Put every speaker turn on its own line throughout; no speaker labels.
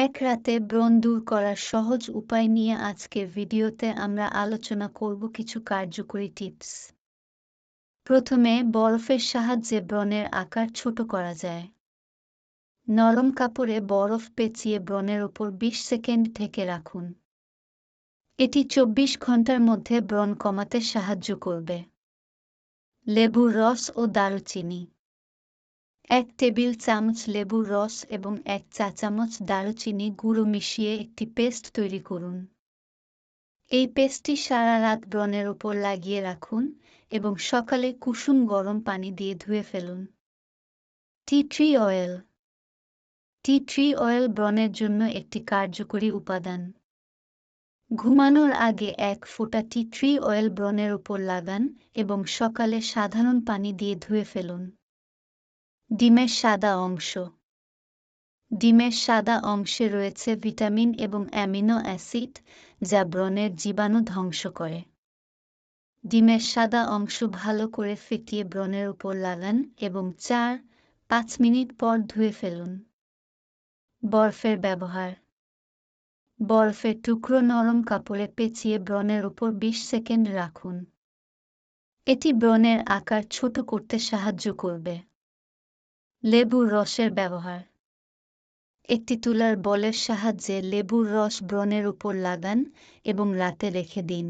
এক রাতে ব্রণ দূর করার সহজ উপায় নিয়ে আজকের ভিডিওতে আমরা আলোচনা করব কিছু কার্যকরী টিপস। প্রথমে বরফের সাহায্যে ব্রণের আকার ছোট করা যায়। নরম কাপড়ে বরফ পেঁচিয়ে ব্রণের ওপর ২০ সেকেন্ড ঢেকে রাখুন। এটি ২৪ ঘন্টার মধ্যে ব্রণ কমাতে সাহায্য করবে। লেবুর রস ও দারুচিনি। ১ টেবিল চামচ লেবুর রস এবং ১ চা-চামচ দারুচিনি গুঁড়ো মিশিয়ে একটি পেস্ট তৈরি করুন। এই পেস্টটি সারা রাত ব্রণের ওপর লাগিয়ে রাখুন এবং সকালে কুসুম গরম পানি দিয়ে ধুয়ে ফেলুন। Tea tree oil. Tea tree oil ব্রণের জন্য একটি কার্যকরী উপাদান। ঘুমানোর আগে ১ ফোঁটা টি ট্রি অয়েল ব্রণের ওপর লাগান এবং সকালে সাধারণ পানি দিয়ে ধুয়ে ফেলুন। ডিমের সাদা অংশ। ডিমের সাদা অংশে রয়েছে ভিটামিন এবং অ্যামিনো অ্যাসিড যা ব্রণের জীবাণু ধ্বংস করে। ডিমের সাদা অংশ ভালো করে ফেটিয়ে ব্রণের উপর লাগান এবং ৪-৫ মিনিট পর ধুয়ে ফেলুন। বরফের ব্যবহার। বরফের টুকরো নরম কাপড়ে পেঁচিয়ে ব্রণের উপর ২০ সেকেন্ড রাখুন। এটি ব্রণের আকার ছোট করতে সাহায্য করবে। লেবুর রসের ব্যবহার। একটি তুলার বলের সাহায্যে লেবুর রস ব্রণের উপর লাগান এবং রাতে রেখে দিন।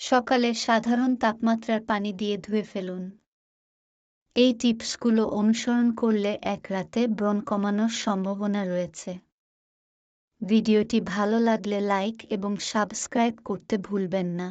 সকালে সাধারণ তাপমাত্রার পানি দিয়ে ধুয়ে ফেলুন। এই টিপসগুলো অনুসরণ করলে এক রাতে ব্রণ কমানোর সম্ভাবনা রয়েছে। ভিডিওটি ভালো লাগলে লাইক এবং সাবস্ক্রাইব করতে ভুলবেন না।